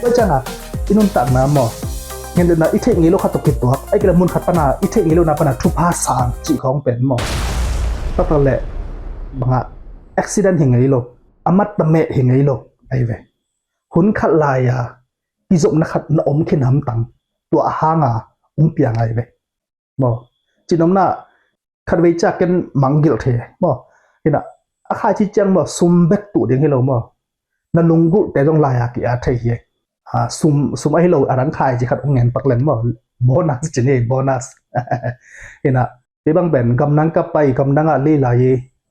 ก็จังอ่ะอินุนตักน้ำหมอเห็นเดินนะอีเทงี้โลขัดตกผิดตัวไอ้กระมุนขัดปนาอีเทงี้โลนะปนาทุพาสางจีของเป็นหมอตั้งแต่แหละบางอ่ะอุบิเหตุเห็นไงโลอามัดตะเมะเห็นไงโลไอ้เว้หุ่นขัดลายอ่ะกิจกนักขัดนอมขึ้นน้ำตังตัวห่างอ่ะเปียงไอ้เว้หมอจีน้ำหน้าขัดไว้จากกันมังกิลเทหมอเห็นอ่ะอาคาจิจังหมอซุ่มเบ็กตัวเดียงให้เราหมอนั่นลุงกุแต่ต้องลายอ่ะกี่อาเทียซุ่มไอ้เราอารังคายจีขัดองเงินปักเล่นหมอโบนัสจีนี่โบนัสเห็นอ่ะที่บางเป็นกำนังกับไปกำนังอ่ะลีลาย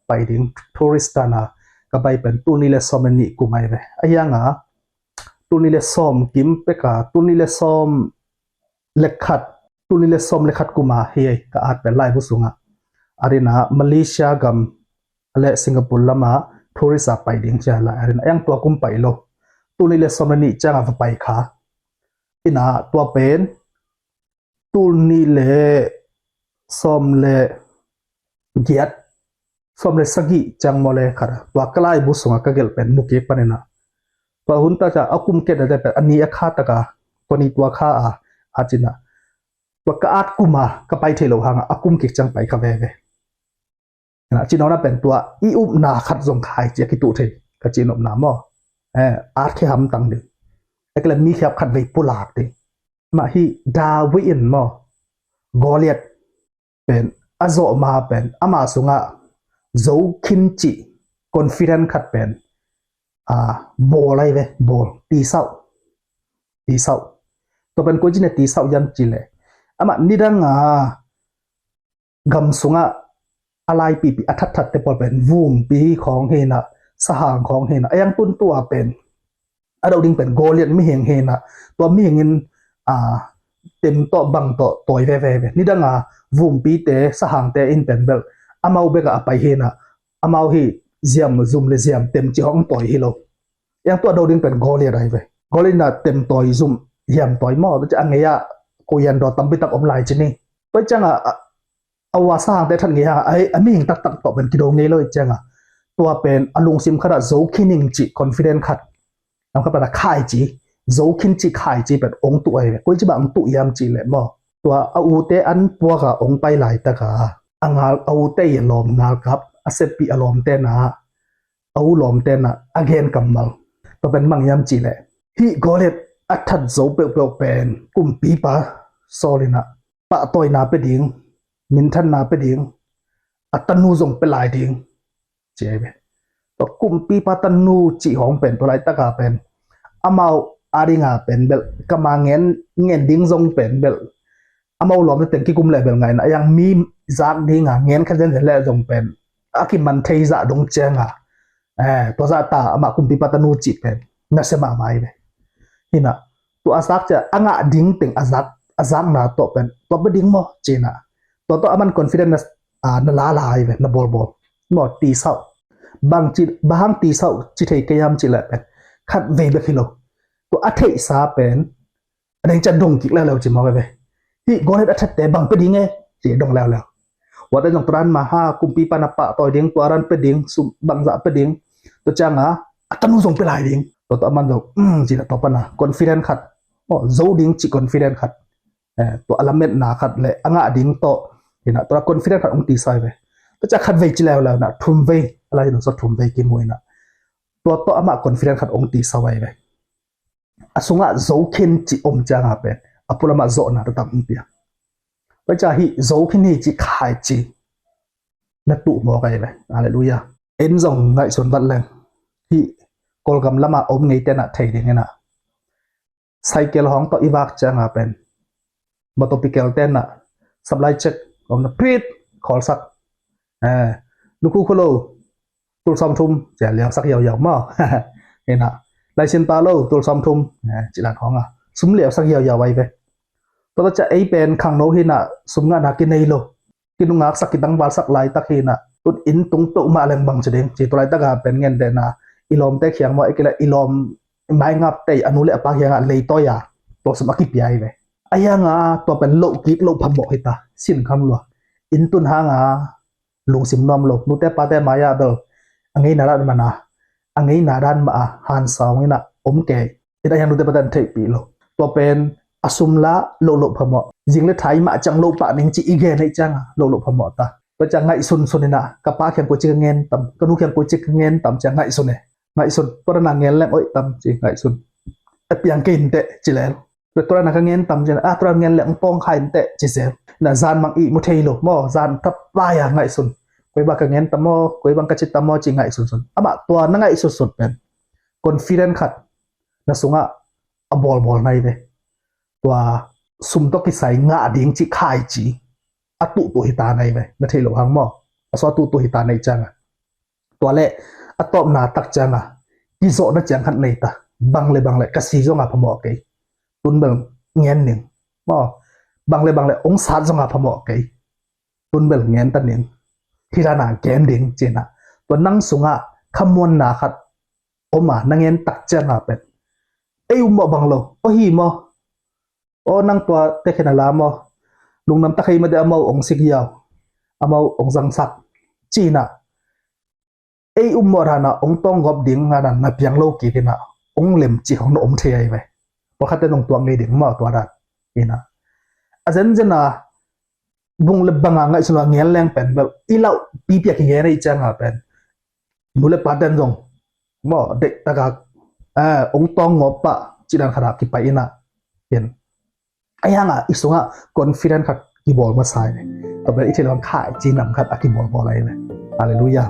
ไปถึงทัวริสต์นะกับไปเป็นตัวนี้เลยซ้อมนี่กูไม่เว้ไอ้ยังอ่ะตัวนี้เลยซ้อมกิมเปกาตัวนี้เลยซ้อมเล็กขัดตัวนี้เลยซ้อมเล็กขัดกูมาเฮียก็อาจเป็นไล่ผู้สูงอ่ะอะไรนะมาเลเซียกับอะไรสิงคโปร์ละมาทัวริสต์ไปถึงจะอะไรอะไรนะยังตัวกุมไปโลตัวนี้เลยซ้อมนี่จะงาไปค่ะที่น่ะตัวเป็นตัวนี้เลยซ้อมเลยเกียรติซ้อมเลยสกิจังโมเลยค่ะตัวกลายบุษงก็เกิดเป็นมุกเก็บปนนะตัวหุ่นตาจะเอากุมเก็บได้เป็นอันนี้ข้าตะกาตัวนี้ตัวข้าอาจินะตัวก็อาจกุมาก็ไปเที่ยวหางอากุมเก็บจังไปกับเวนะจีนนั้นเป็นตัวอีอุบนาขัดสงขายเจ้ากิตุเทกับจีนอบน้ำมั่อาร์ตแค่ทำตังดึงไอ้กลุ่มมีแค่ขัดไว้ปุลากดิมาฮีดาวินมั่งกอเลียดเป็นอาโซมาเป็นอามาสุงะโจคินจิคอนฟิเดนขัดเป็นบอลอะไรเว้บอลตีเสาตัวเป็นคนจีนตีเสายันจิเลยอามานี่ดังกำสุงะอะไรปีอัฐัดแต่พอเป็นวูมปีของเฮนะสหางของเฮนะยังตุนตัวเป็นเราดิ้งเป็นโกเลียนไม่เห็นเฮนะตัวไม่เห็นเต็มโตบังโตตัวเว่นี่ดังวูมปีเตสหางเตอินเป็นเบลอามาอุเบกไปเฮนะอามาฮีเซียมซูมเลเซียมเต็มจีห้องตัวฮิโลยังตัวเราดิ้งเป็นโกเลียนอะไรเว้โกเลียนน่ะเต็มตัวซูมเฮียมตัวมอจะอังเงียกูยันดอตั้มไปตักอมไลน์จีนี่ไปจังเอาว่าสร้างแต่ทันเงี้ยไอ้ไม่เห็นตักต่อเป็นกิโลเงี้ยเลยจังตัวเป็นอลุงซิมขนาดโจคินิงจิคอนฟิเดนขัดน้ำข้าพเจ้าขายจีโจคินจิขายจีเป็นองตัวเองกูจะบอกองตัวยามจีเลยมั้งตัวเอาเตอันปัวกับองไปหลายตะกาอังเอาเตยลมงาครับอาเซปีอารมณ์เตนะเอาลมเตนะอเกนกำมังตัวเป็นมังยามจีเลยฮีโกเลตอัฐัดโจเปลเป็นกุมปีปะโซลินะปะตัวนาไปดิ้งมินทันนาไปดิ้งอัตนูจงไปหลายดิ้งเจ๊เบตัวกุมปีปะตันูจีของเป็นตัวไรตะกาเป็นอามาอาริงาเป็นเบลกำมังเงินดิ้งจงเป็นเบลอามาหลอมจะเป็นกี่กุมเลยเบลไงนะยังมีจากดิ้งเงินขันเจนเล่จงเป็นอากิมันเทจะดงเจงตัวซาตาอามากุมปีปะตันูจีเป็นน่าเสมาไม่เบนี่นะตัวอาซักจะอ่างดิ้งเป็นอาซักนะตัวเป็นตัวเป็นดิ้งมั้งเจนะตัวอามันคอนฟิเดนซ์นั่นลาเว้ยนั่นบอลหมดตีเสาบางจีบางตีเสาจีเทกยามจีแหละเป็นขัดเวเบคิโลตัวอัฐิสาเป็นอันนี้จะดงกิกแล้วจีมาเว้ยที่กอเล็ดอัฐิแต่บางเป็นดิ้งจีดงแล้วว่าแต่จงตรันมาหากุมปีปานาปะตัวดิ้งตัวรันเป็นดิ้งสุบางจะเป็นดิ้งตัวจังอัตโนส่งไปหลายดิ้งตัวมันจะจีละตัวปนะคอนฟิเดนซ์ขัดโอ้โจดิ้งจีคอนฟิเดนซ์ขัดตัวอลเมนต์นาขัดเลยอ่างดิ้งโตเห็นนะตัวคอนฟิเดนซ์ขัดองตีไซเว้ยก็จะขัดเวจิแล้วนะทุ่มเวอะไรหนูสดทุ่มเวกินมวยนะตัวอามาคอนฟิเดนซ์ขัดองตีไซเว้ยอาสุงะโจคินจิอมจางเป็นอาปุลมาโจนะตัวตั้งเปียไปจะฮีโจคินฮีจิขายจีนัดตุโมกันเว้ยอะไรลูยาเอ็นจงไงส่วนบัดเลยฮีกอลกำละมาอมไงเตนะไทยเด้งนะไซเคิลห้องตัวอีวักจางเป็นมาตัวพิเกลเตนะสับไลเช็คผมนะพีดขอสักลูกคู่โลตัวซ้อมทุ่มจะเลี้ยงสักยาวๆมั้งเห็นนะไลเซนปาโลตัวซ้อมทุ่มจีรันห้องซุ้มเหลี่ยมสักยาวๆไว้ไปตัวจะไอเป็นขังโนเห็นนะซุ้มงานนักกินในโลกินนุ่งงักสักกินตั้งบาลสักลายตะเห็นนะตุดอินตุงตุมาแรงบังเฉดงจีตัวไรตะกาเป็นเงินเดนะอิลอมเตะเขียงว่าไอ้กิเลอิลอมไม่งับเตะอนุเลปากยังเลยตัวยาตัวสมัครกิบใหญ่ไปไอ้ยังตัวเป็นโลกิกโลพัมบอกให้ตาสิ้นคำลัวอินตุนหางลุงสิมนอมโลนุเตปาเตมายาเบลอังนี้นารันมานะอังนี้นารันมาฮันสาวนี่นะอมเก ina yang nute patan thei pi lo to pen asumla lo phamo jingle thai ma chang lo pa ning chi ige nei chang lo phamo ta pa chang ngai sun sunina kapa khyang ko chi ngen tam kanu khyang ko chi ngen tam chang ngai sun ne ngai sun porana ngel leng oi tam chi ngai sun piang kin te chi le tora na ngen tam chen tora ngel leng pong khai te chi se na zan mang i mu thei lo mo zan tap la ya ngai sun koi ba ka ngen tam mo koi bang ka chi tam mo chi ngai sun ama to na ngai su sut pen confident khat na sunga a bol nai ve tua sum to ki sai nga ding chi khai chi a tu hita nai ve na thei lo hang mo a so tu hita nai chang tua le a top na tak chang ki zo na chang khat nei ta bang le ka si zo nga phamo ke tun bel ngen ning mo bang le ong sa zo nga phamo ke tun bel ngen ta ning thirana ken ding chena to nang sunga khamon na khat oma nangen tak changa pet ei mo banglo o hi mo o nang tua te khena la mo lungnam ta khai ma de amo ong sik yaw amo ong jang sak china ei mo rana ong tong gop ding ngana na piang lo ki kena ong lem chi khong no om the ai ve po khate nong tuang nei ding mo tua ra ina azen jena bung le banga ngai sunwa ngel leng pen bel ilau pi pia ki ngere changa pen mule paten jong mo de taka ong tong ngopa chidan khara ki pa ina yen ayanga isunga confident khat ki bol ma sai to be ichilon khai chi nam khat aki bol ai le hallelujah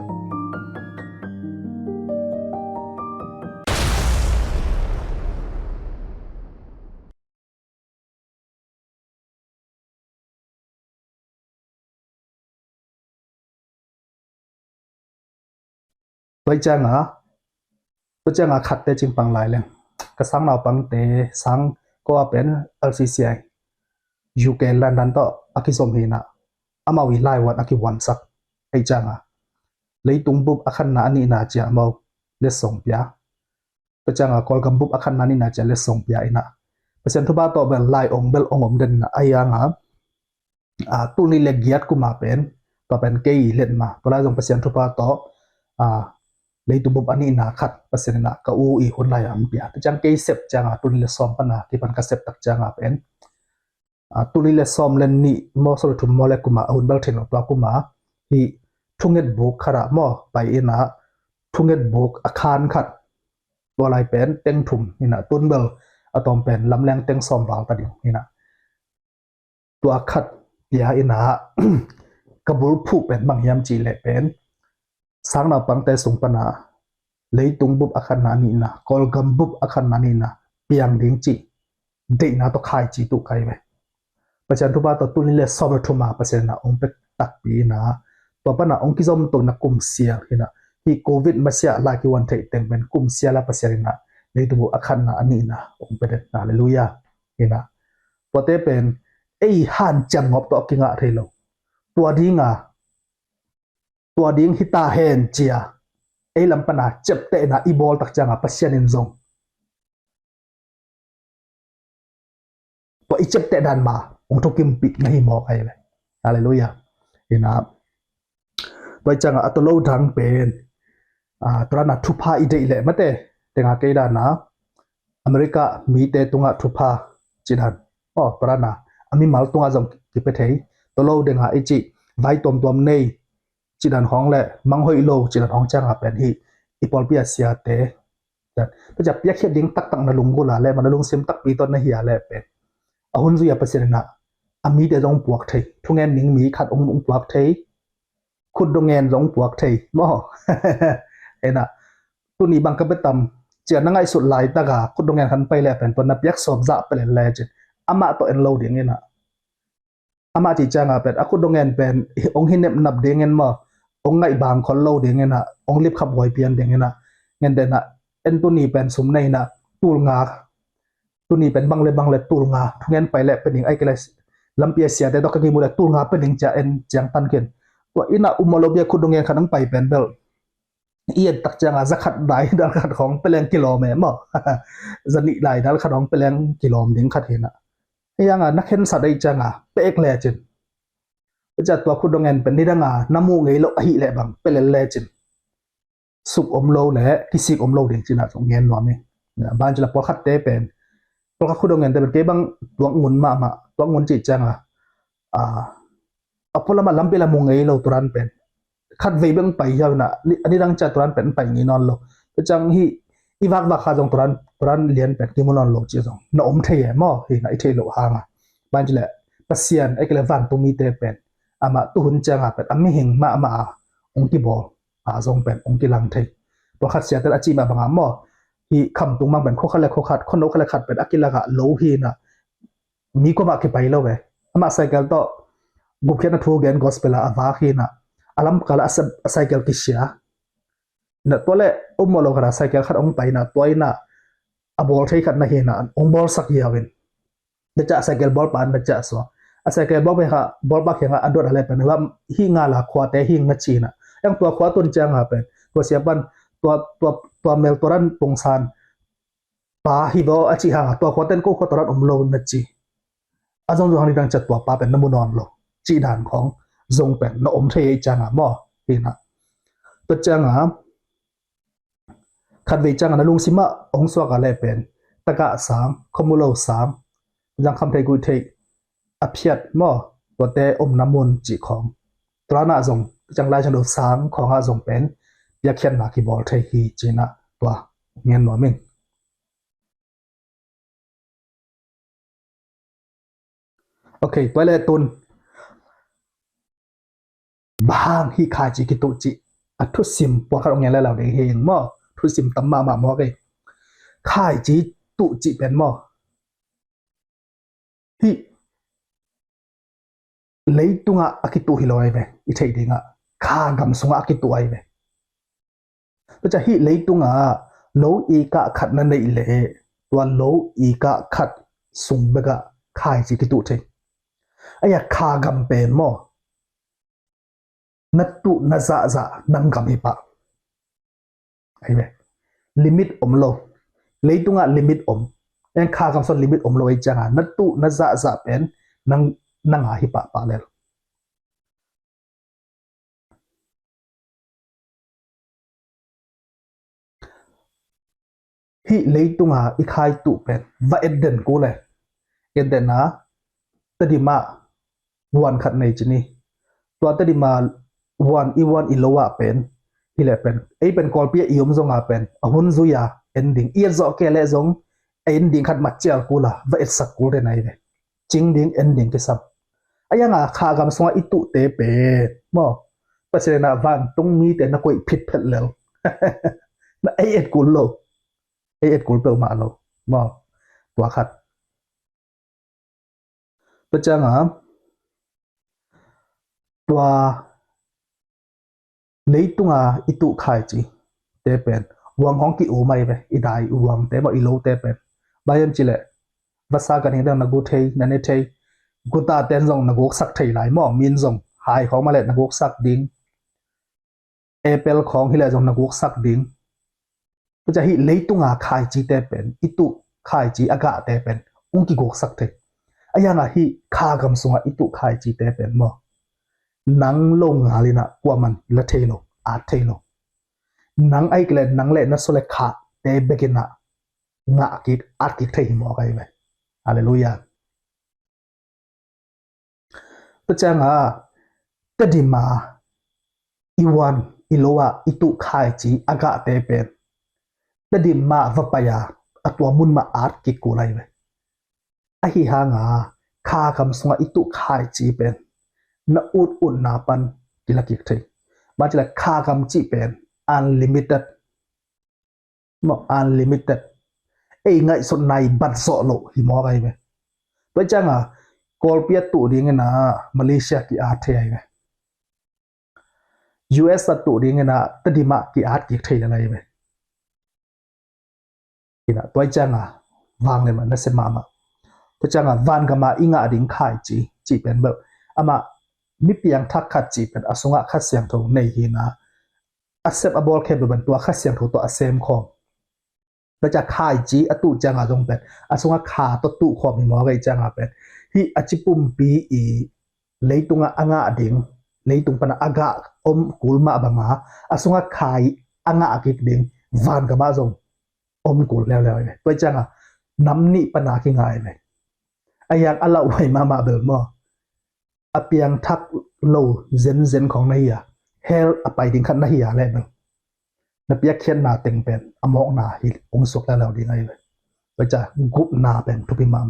toi changa khat te ching pang lai leng ka sang naw pang te sang ko pen LCCI UK London to aki som hina ama wi lai wat aki wan sak ai changa leitung bup akhan na ani na cha mau le song pya to changa kol gam bup akhan na ni na cha le song pya ina pasen thuba to bel lai ong bel ongom den na ayanga tu ni le giat ku ma pen to pen ke let ma to la jong pasen thuba to leitung bup ani na khat pasen na ka u I hun lai am pya to chang ke sep changa tu ni le som pa na ki pan ka sep tak changa pen tu ni le som len ni mo so thu mo le kuma hun bel thin to kuma hi thunget buk khara mo pai ina thunget buk akhan khat bo lai pen teng thum ina tun bel atom pen lam leng teng som wal ta ding ina tua khat ya ina kabul phu pen bang yam chi le pen sang na pang te sung pana leitung bup akhan na ni na kol gam bup akhan na ni na piang ding chi de na to khai chi tu kai ve pachen thu ba to tu ni le som thuma pachen na ong pe tak pi na to pa na ong ki zom to na kum sia hina hi covid ma sia la ki wan thei teng ben kum sia la pasen na leitung bup akhan na ani na ong pe na hallelujah hina pote pen ei han chang ngop to ki nga thelo tua ding hita hen chia ei lampana chep te na I bol tak changa pasien in zong po I chep te dan ma ong to kim pi na hi mo kai le hallelujah ina bai changa atolo dang pen trana thupa I de le mate tenga ke da na America mi te tunga thupa chidan trana ami mal tunga jong ki pe thei tolo denga ichi vai tom nei chidan hong le mang hoi lo chidan hong chang a pen hi ipol pia sia te dat to ja pia khe ding tak na lung go la le man lung sim tak pi ton na hi le pe ahun zu ya pasen na ami te jong puak thei thungen ning mi khat ong puak thei khut dongen jong puak thei mo ena tu ni bang ka betam chia na ngai sut lai ta ga khut dongen khan pai le pen ton na piak som za pe le je ama to en lo ding ena ama chi changa pen akut dongen pen ong hinep nap ding en ma ong ngai bang khol lo ding ena ong lip khap boi pian ding ena ngen de na en tu ni pen sum nei na tul nga tu ni pen bang le tul nga thungen pai le pen ai kele lampia sia de to ka gi mu le tul nga pen ding cha en chang tan ken to ina umolobia khut dongen khanang pai pen bel ian tak changa zakhat dai dal khat khong peleng kilome ma zani lai dal khat khong peleng kilom ding khat hena yang nakhen sa dai changa pek le chin ja to khu dongen pen ni danga namu ngei lo hi le bang pelel le chin sup om lo le kisik om lo ding china song ngen no me ban jela por khat te pen por kha khudong en te ke bang tuang ngun ma tuang ngun chi changa a apola ma lampela mu ngei lo turan pen khat ve bang pai ya na ani rang cha turan pen pai ni non lo chang hi iwak wa kha jong turan lian pen ki mon lo chi jong na om the ye mo hi na i the lo hanga ban jela pasian ekle van tu mi te pen ama tu hun changa pen ami hing ma ong ki bol a jong pen ong ki lang thei por khat sia te achi ma banga mo hi kham tung mang pen kho khat khon no khat pen akila ga lo hi na mi ko ma ke pai lo we ama cycle to bukhe na thu gen gospel a wa hi na alam kala cycle ki sia na tole umolo kara cycle khat ong pai na toina abol thei khat na hi na ong bol sak yawin de cha cycle bol pan na cha so a cycle bol be ha bol ba khenga adot ale pen wa hi nga la khwa te hi nga chi na yang tua khwa tun chang ha pen to sia ban tua mel toran pungsan pa hi bo achi ha tua khwa ten ko kho toran umlo na chi azong jong ni dang chat tua pa pen na munon lo chi dan khong zong pen na om thei chang ha mo hi na to chang ha khat ve chang na lung sima ong swa ka le pen taka sang khomulo sang jang kham thei ku thei a phiat mo to te namun chi khong trana zong chang lai chang do sang khong ha zong pen ya khian na ki bol thei hi china tua ngen no min okay toilet tun bang hi kha chi ki tu chi a thu sim po kha ong la la de heng mo thu sim tam ma mo ke khai chi tu chi pen mo hi leitunga akitu hiloi ve I thei dinga kha gam sunga akitu ai ve to cha hi leitunga lo I ka khat na nei le tua lo I ka khat sung bega khai chi kitu thei aya kha gam pen mo natu na za nang gam hi pa ai ve limit lo leitunga limit en kha gam son limit lo ai changa natu na za pen nang hi pa le hi leitunga I khai tu pen va eden ko le eden na tadima wan khat nei chini to tadima wan I lowa pen hi le pen ei pen kol pia iom zonga pen ahun zuya ending ia zo ke le zong ending khat machel kula va et sak ko re nai ve ching ding ending ke sam aya nga kha gam songa itu te pe mo pasena van tung mi te na koi phit phet lel na ei et kul lo ei et kul pe ma lo mo tua khat pachanga tua leitunga itu khai chi te pen wang hong ki u mai ve idai wang te mo ilo te pen bayam chile vasa kan hidang nagu thei nane thei guta ten zong nagu sak thei lai mo min zong hai khong ma le nagu sak ding apple khong hi le zong nagu sak ding to cha hi leitunga khai chi te pen itu khai chi aga te pen ung ki gok sak thei aya nga hi kha gam sunga itu khai chi te pen mo nang lo ngalina kwaman la thelo a thelo nang ai kle nang le na sole kha te begina nga ki at ki thei mo kai ve hallelujah pachanga tadima iwan ilowa itu khai chi aga te pen tadima vapaya atwa mun ma at ki kulai ve a hi hanga kha kam sunga itu khai chi pen na ut na pan kilaki thei ma chila kha kam chi pen unlimited mo unlimited ei ngai so nai bat so lo hi mo gai ve pachanga kolpia tu ding na Malaysia ki a thei ai ve US tu ding na tadima ki at ki thei la lai ve ina toy changa wang le ma na se mama pachanga van kama inga ding khai chi pen ba ama mi piang thak khat chi pen asunga khat siang tho nei hi na accept abol khe ban tua khat siang tho to asem kho ta cha khai chi atu changa jong pen asunga kha to tu kho mi mo gai changa pen hi achipum pi I leitunga anga ding leitung pana aga kulma banga asunga khai anga akik ding van kama jong กูแล้วเลยตัวจังอ่ะน้ำนี่ปนาคิงไงเลยไอ้ยังอะไรไว้มาเบลมออเปียงทักโลเซนของนายเฮลอไปดิ้งขันนายอะไรเบลนับยักเขียนนาเต็งเป็นอมองนาฮิองสุกแล้วดีไงเลยตัวจะกุบนาเป็นทุกิมา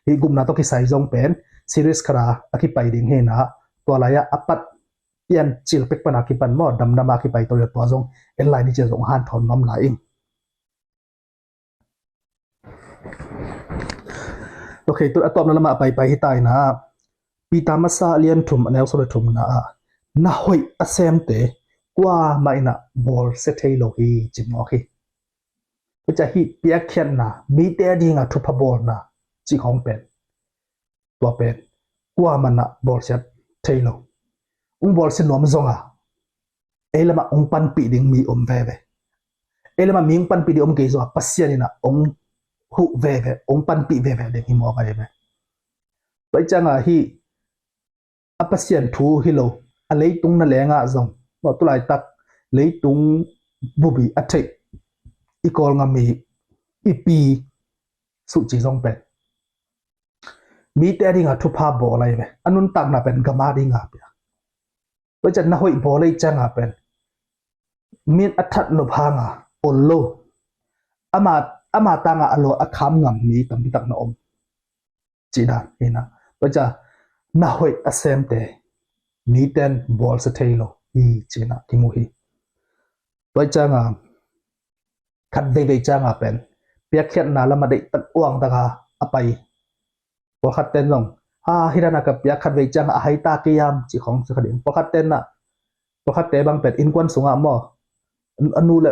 ฮิกุบนาต้องคิดใส่จงเป็นซีรีส์คราอคิไปดิ้งเฮนะตัวอะไรอะอปัดเปียนจิลเป็กปนาคิปันมอดำมาคิไปตัวตัวจงเอ็นไลน์นี่จะจงหันทอนน้ำไหลโอเคตัวตอบนั้นมาไปให้ตายนะปีตามาซาเลียนทุ่มอันนี้สุดทุ่มนะหอยอาเซมเตกว่าไม่นะบอลเซตให้โลฮีจิมโอเคก็จะฮิเปียกเขียนนะมีแต่ดีงาทุบพบอลนะจีของเป็นตัวเป็นกว่ามันนะบอลเซตให้โลบอลเซตนอมซงเอลมาปันปีดิ่งมีเวเอลมามีปันปีดิ่งเกี่ยวกับปัสยานี่นะหูเวปันปีเวเด็กหิมอกันเลยไปจังฮิอปัสยันทูฮิโลอะไรตุงนั่นแหละง่ะจงบอกตัวไหนตักเลยตุงบุบีอัฐิอีกอลงามีอีปีสุจิจงเป็นมีแต่ดิ่งทุพาบออะไรไหมอันนั้นตักน่ะเป็นกมาดิ่งอ่ะเปียไปจันน่ะหอยบอเลยจังอ่ะเป็นมีอัฐนุพางอ่ะโอโลอามาตังอ่ะอโลอาคำงามมีตั้งที่ตักน่ะจีดานเห็นนะไปจันน่ะหอยอาเซมเตมีเต็นบอลสเตโลอีจีน่ะที่มูฮีไปจังอ่ะขัดเวจังอ่ะเป็นเปียกเขียนน่ะแล้วมาได้ตักอ้วงตะกาอไปพอขัดเต้นลงฮิรานักเปียกขัดเวจังอ่ะให้ตาเกียมจีของสักเดียนพอขัดเต้นน่ะพอขัดเตะบางเป็ดอินควันสูงอ่ะมออนูเล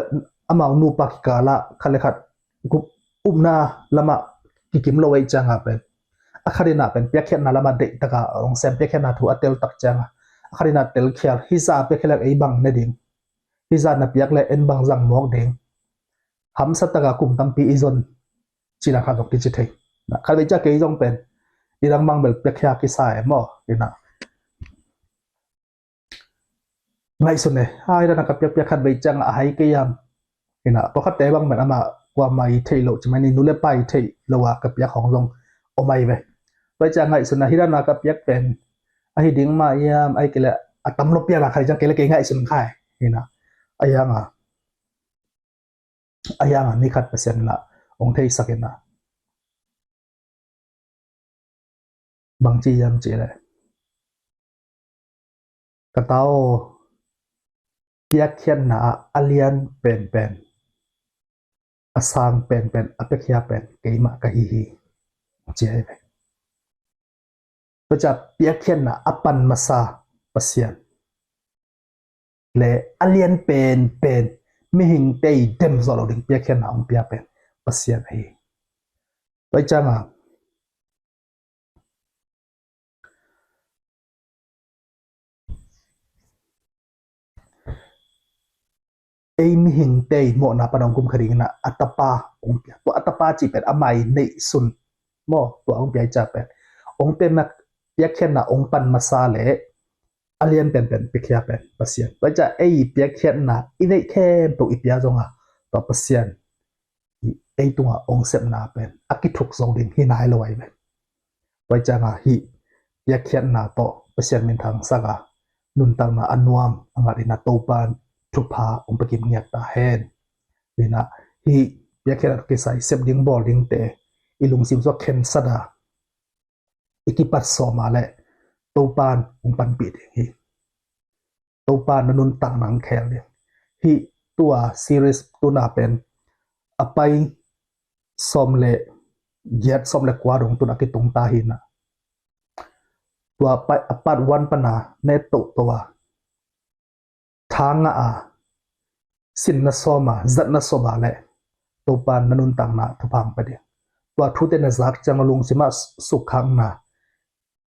อามานูปักกาละขัดเลยขัดกุบนาละมากิมโลเวจังอ่ะเป็นอาคารินาเป็นเปียกเขียนน่ะละมาได้ตะกาองเซมเปียกเขียนน่ะถูกอัตเตลตักจังอ่ะอาคารินาเตลเขียนฮิซาเปียกเขียนไอ้บังเนี่ยดิ่งฮิซาน่ะเปียกเลยเอ็นบังจังมอกดิ่งหำสัตตะกากุมตั้มปีอีจนจีน่าขัดตกดิจิทัลนะขัดเวจังเกยจงเป็นอีรังบังเบลเปียกเขียนกิสายมอนี่นะไงสุดเนี่ยฮิรานักเปียกขัดเวจังอ่ะให้เกียมนี่นะพอขัดเตะบางแบบอามาว่าไม่เทโลจะไม่นี่นู่นเลยไปเทโลวะกับเปียกของลงโอไม่ไปไปจังไงสุดนะฮิรานักเปียกเป็นไอ้ดิ่งมาเยี่ยมไอ้เกละอัตมลบเปียกละใครจังเกละเก่งไงสุดค่ายนี่นะไอ้ยังนี่ขัดเปอร์เซ็นต์ละองเทสักนะบางจียามจีเลยกระเต้าเปียกเขียนนะอเลียนเป็นอสางเป็นอเปกยาเป็นเกยมากะฮีเจียไปก็จะเปียกเขียนนะอปันมาซาปัสยันและอเลียนเป็นไม่หิงเตยเต็มสโลดิ่งเปียกเขียนนะองเปียเป็นปัสยันฮีไปจังไอ้มิหิงเตยโมนาปนองกุมคดีนะอัตปาองเปียตัวอัตปาจีเป็นอมัยในสุนโมตัวองเปียจะเป็นองเป็นนักเปียกเขียนนะองปันมาซาเลอเลียนเป็นเปียกเขียนเป็นปัสยันไปจะไอ้เปียกเขียนนะอินได้แค่ตัวอีเปียจงตัวปัสยันไอ้ตัวองเสพนาเป็นอากิทุกทรงดิ่งที่นายลอยเป็นไปจะฮิเปียกเขียนนะตัวปัสยันเป็นทางสักนุนตังนะอันวมอังการินาโตปานทุพาองค์ประกิมเงียบตาเฮนนี่นะฮีเปียกเขียนกิสัยเสพดิ่งบอลดิ่งเตอิลุงซิมว่าเคนสดาอิกิปัสโซมาเลโตปานองปันปิดฮีโตปานนุนตังนังแคลเนี่ยฮีตัวซีรีส์ตัวน่าเป็นอภัยสมเลเย็ดสมเลกว่าดงตัวนักกิตงตาหินะตัวไปอปัดวันปนาเนตตัวทางสินนสอมาจัดนสอบาเลตัวปานนุนตังนาทุพังไปเดียตัวทุเตนจักจังลุงสิมาสุขังนา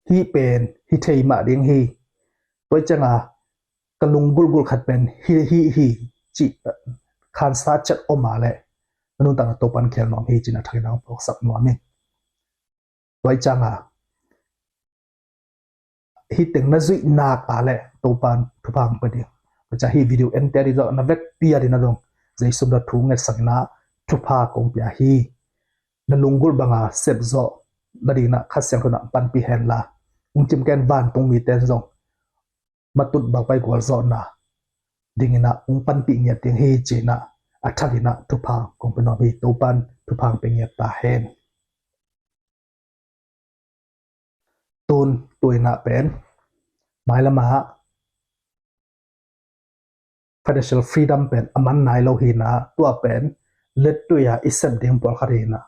ฮีเป็นฮีเทยมาเดียงฮีตัวจังกลุงกุลขัดเป็นฮีจิขันซาจัดอมาเลนุนตังตัวปันเขียนน้องฮีจินาทางน้องพวกสักนัวมิตัวจังฮิตึงนั่นจุยนักอะไรตัวปันทุพังไปเดียวจะฮีวิดีโอเอ็นเตอร์ดิโดนับเวกปีอะไรนั่นลงใจสุดทุ่งเงินสักนา ทุพากงเปียฮีนลุงกุลบังอาเซบโซนาดีนะขัดเสียงคนนั้นปันปีเฮนลาจิมแกนบ้านตรงมีเตนซงมาตุดบักไปกวลโซนะดิ่งนะปันปีเงียติงเฮจีนะอัฐดินะทุพากงเป็นนอบีตูปันทุพางเป็นเงียตาเฮนตูนตัวนะเป็นหมายละมา financial freedom เป็นอามันนายโลหินะตัวเป็นเล็ดตัวยาอิสระดิ่งปอลคารีนะ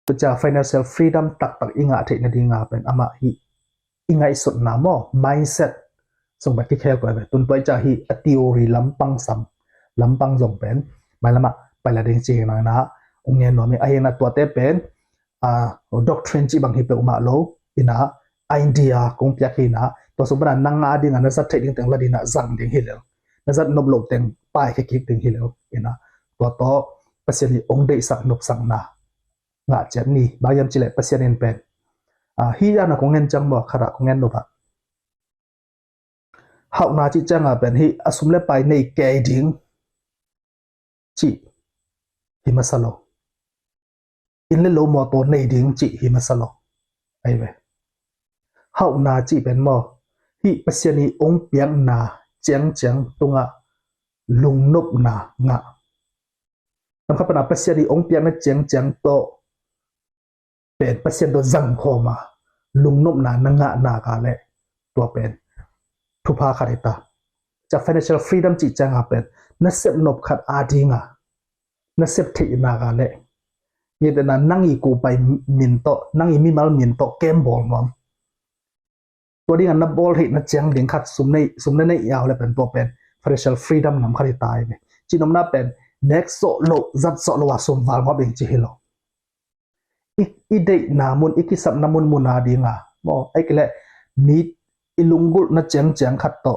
ตัวจาก financial freedom ตักอิงาเทนดิ่งาเป็นอามาฮีอิงาอิสุดนามอ mindset ส่งไปที่แค่ก่อนไปตุนไปจากฮี theory ลำปังซ้ำลำปังส่งเป็นหมายละมาไปละดิ่งจริงนะองเงินหน่อยมีไอ้นะตัวเต้เป็นdoctrine จีบางทีเป็นอุมาโลอินะไอเดียคงเปียกีนะตัวสมบัตินั่งอาดิ่งอันนั้นสัตย์ดิ่งแต่งละดิ่งนะจังดิ่งฮิเลนั่นสัตย์นบลบแต่งป้ายแค่กิ๊กดิ่งฮิเลอินะตัวโตภาษานี้องค์เดสักนบสังนะงาเจนี่บางยามจิเลภาษานี้เป็นฮียานะคงเงินจังบ่ขระคงเงินนบะหากนาจิจังเป็นฮีอสมเลไปในแกดิ่งจีฮิมาสโลอินเลโลมอตัวในดิ่งจีฮิมาสโลไอ้เว้หากนาจีเป็นมอฮีภาษานี้องค์เปียงนาเจียงเจียงตรงลุงนบนางะนั่นคือเป็นภาษานี้องค์เปียงนาเจียงเจียงโตเป็นภาษาตัวจังโคมาลุงนบนางะนากาเลตัวเป็นทุพาคาริตาจาก financial freedom จีจังเป็นนัสเซบนบขัดอาดิงะนัสเซบเทนากาเลยี่แต่นั้นนั่งอีกูไปมินโตนั่งอีมิมัลมินโตเกมบอลมั้งตัวนี้อันนับบอลเห็นนัดเจียงเดียงขัดสุ่มในยาวเลยเป็นตัวเป็น financial freedom นำคาริตายเนี่ยจีนอมน่าเป็น next โซโลจัดโซโลวาสมวาลมาเป็นจีฮิโลอีเดนามุนอีกิสับนามุนมุนาดีงะมอไอ้ก็เลยมีอิลุงกุลนัดเจียงขัดโต